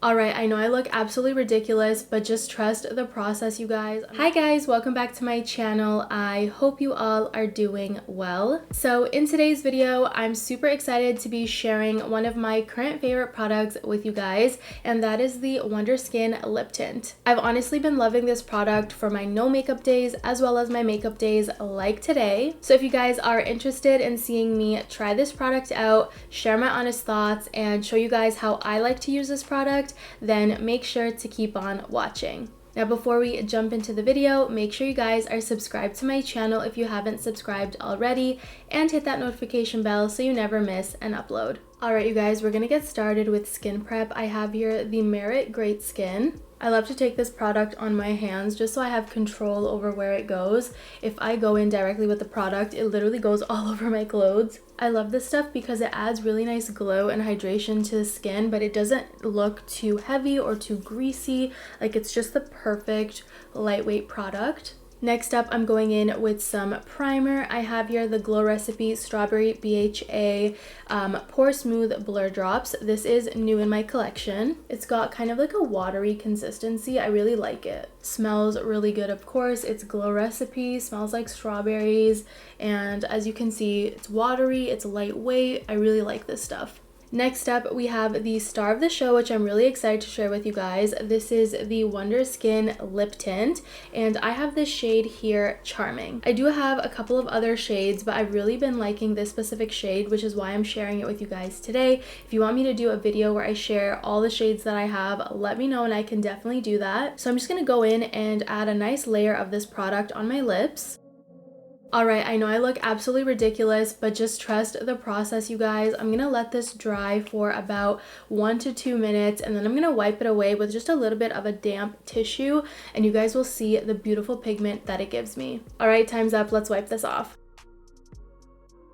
Alright, I know I look absolutely ridiculous, but just trust the process, you guys. Hi guys, welcome back to my channel. I hope you all are doing well. So in today's video, I'm super excited to be sharing one of my current favorite products with you guys, and that is the Wonderskin lip tint. I've honestly been loving this product for my no makeup days as well as my makeup days like today. So if you guys are interested in seeing me try this product out, share my honest thoughts, and show you guys how I like to use this product, then make sure to keep on watching. Now before we jump into the video, make sure you guys are subscribed to my channel if you haven't subscribed already, and hit that notification bell so you never miss an upload. Alright you guys, we're gonna get started with skin prep. I have here the Merit Great Skin. I love to take this product on my hands just so I have control over where it goes. If I go in directly with the product, it literally goes all over my clothes. I love this stuff because it adds really nice glow and hydration to the skin, but it doesn't look too heavy or too greasy. Like, it's just the perfect lightweight product. Next up, I'm going in with some primer. I have here the Glow Recipe Strawberry BHA Pore-Smooth Blur Drops. This is new in my collection. It's got kind of like a watery consistency. I really like it. Smells really good, of course. It's Glow Recipe, smells like strawberries, and as you can see, it's watery, it's lightweight. I really like this stuff. Next up, we have the star of the show, which I'm really excited to share with you guys. This is the Wonderskin Lip Tint, and I have this shade here, Charming. I do have a couple of other shades, but I've really been liking this specific shade, which is why I'm sharing it with you guys today. If you want me to do a video where I share all the shades that I have, let me know and I can definitely do that. So I'm just gonna go in and add a nice layer of this product on my lips. Alright, I know I look absolutely ridiculous, but just trust the process, you guys. I'm gonna let this dry for about 1 to 2 minutes, and then I'm gonna wipe it away with just a little bit of a damp tissue, and you guys will see the beautiful pigment that it gives me. Alright, time's up. Let's wipe this off.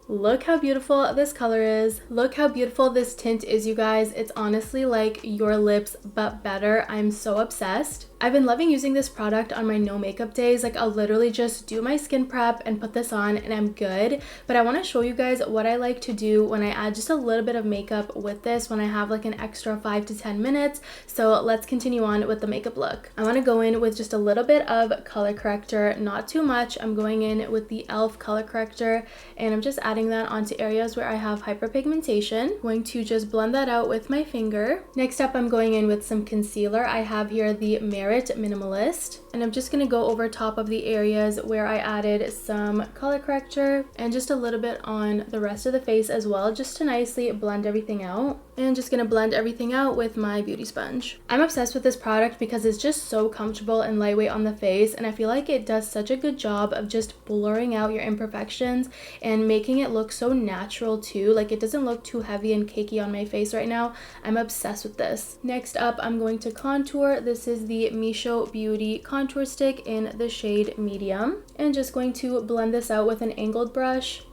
Look how beautiful this color is. Look how beautiful this tint is, you guys. It's honestly like your lips, but better. I'm so obsessed. I've been loving using this product on my no makeup days. Like, I'll literally just do my skin prep and put this on and I'm good. But I want to show you guys what I like to do when I add just a little bit of makeup with this, when I have like an extra 5 to 10 minutes. So let's continue on with the makeup look. I want to go in with just a little bit of color corrector, not too much. I'm going in with the e.l.f. color corrector, and I'm just adding that onto areas where I have hyperpigmentation. I'm going to just blend that out with my finger. Next up, I'm going in with some concealer. I have here the Minimalist, and I'm just gonna go over top of the areas where I added some color corrector and just a little bit on the rest of the face as well, just to nicely blend everything out. And just gonna blend everything out with my beauty sponge. I'm obsessed with this product because it's just so comfortable and lightweight on the face, and I feel like it does such a good job of just blurring out your imperfections and making it look so natural too. Like, it doesn't look too heavy and cakey on my face right now. I'm obsessed with this. Next up, I'm going to contour. This is the Mischo Beauty Contour Stick in the shade Medium, and just going to blend this out with an angled brush.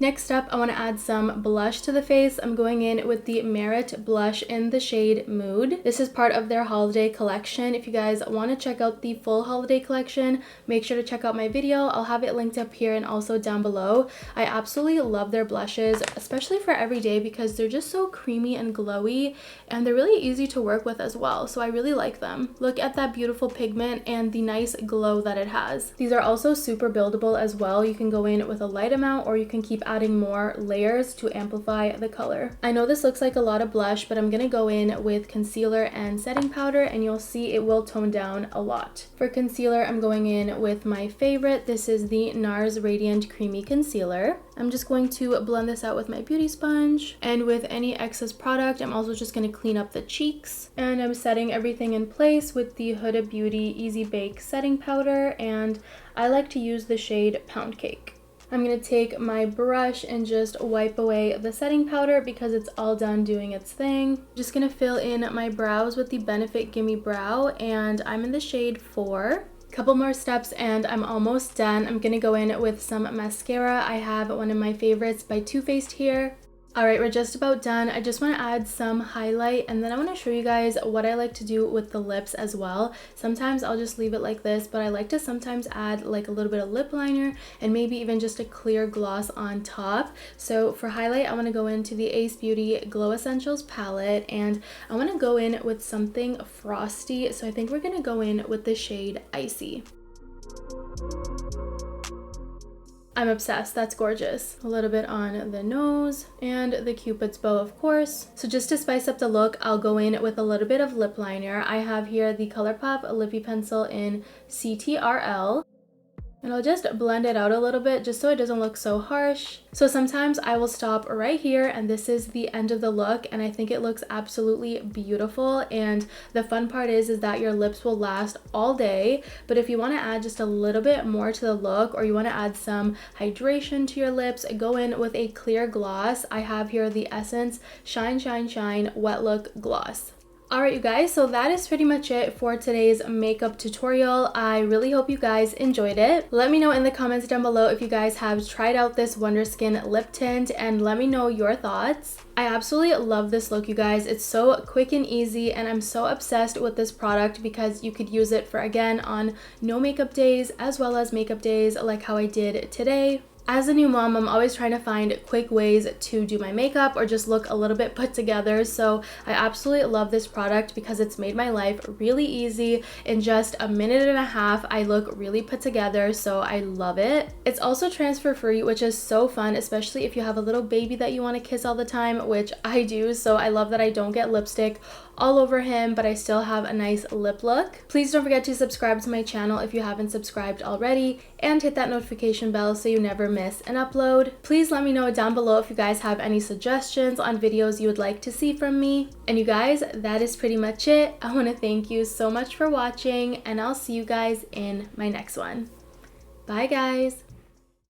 Next up, I want to add some blush to the face. I'm going in with the Merit blush in the shade Mood. This is part of their holiday collection. If you guys want to check out the full holiday collection, make sure to check out my video. I'll have it linked up here and also down below. I absolutely love their blushes, especially for everyday, because they're just so creamy and glowy, and they're really easy to work with as well. So I really like them. Look at that beautiful pigment and the nice glow that it has. These are also super buildable as well. You can go in with a light amount, or you can keep adding more layers to amplify the color. I know this looks like a lot of blush, but I'm gonna go in with concealer and setting powder, and you'll see it will tone down a lot. For concealer, I'm going in with my favorite. This is the Nars Radiant Creamy Concealer. I'm just going to blend this out with my beauty sponge, and with any excess product, I'm also just gonna clean up the cheeks. And I'm setting everything in place with the Huda Beauty Easy Bake Setting Powder, and I like to use the shade Pound Cake. I'm going to take my brush and just wipe away the setting powder because it's all done doing its thing. Just going to fill in my brows with the Benefit Gimme Brow, and I'm in the shade 4. Couple more steps and I'm almost done. I'm going to go in with some mascara. I have one of my favorites by Too Faced here. Alright, we're just about done. I just want to add some highlight and then I want to show you guys what I like to do with the lips as well. Sometimes I'll just leave it like this, but I like to sometimes add like a little bit of lip liner and maybe even just a clear gloss on top. So for highlight, I want to go into the Ace Beauty Glow Essentials palette and I want to go in with something frosty. So I think we're going to go in with the shade Icy. I'm obsessed. That's gorgeous. A little bit on the nose and the Cupid's bow, of course. So just to spice up the look, I'll go in with a little bit of lip liner. I have here the ColourPop Lippie Pencil in CTRL. And I'll just blend it out a little bit just so it doesn't look so harsh. So sometimes I will stop right here and this is the end of the look and I think it looks absolutely beautiful. And the fun part is that your lips will last all day. But if you want to add just a little bit more to the look or you want to add some hydration to your lips, go in with a clear gloss. I have here the Essence Shine Shine Shine Wet Look Gloss. Alright you guys, so that is pretty much it for today's makeup tutorial. I really hope you guys enjoyed it. Let me know in the comments down below if you guys have tried out this Wonderskin lip tint and let me know your thoughts. I absolutely love this look, you guys. It's so quick and easy and I'm so obsessed with this product because you could use it for, again, on no makeup days as well as makeup days like how I did today. As a new mom, I'm always trying to find quick ways to do my makeup or just look a little bit put together. So I absolutely love this product because it's made my life really easy. In just a minute and a half, I look really put together. So I love it. It's also transfer free, which is so fun, especially if you have a little baby that you want to kiss all the time, which I do. So I love that I don't get lipstick all over him, but I still have a nice lip look. Please don't forget to subscribe to my channel if you haven't subscribed already and hit that notification bell so you never miss an upload. Please let me know down below if you guys have any suggestions on videos you would like to see from me. And you guys, that is pretty much it. I want to thank you so much for watching and I'll see you guys in my next one. Bye guys!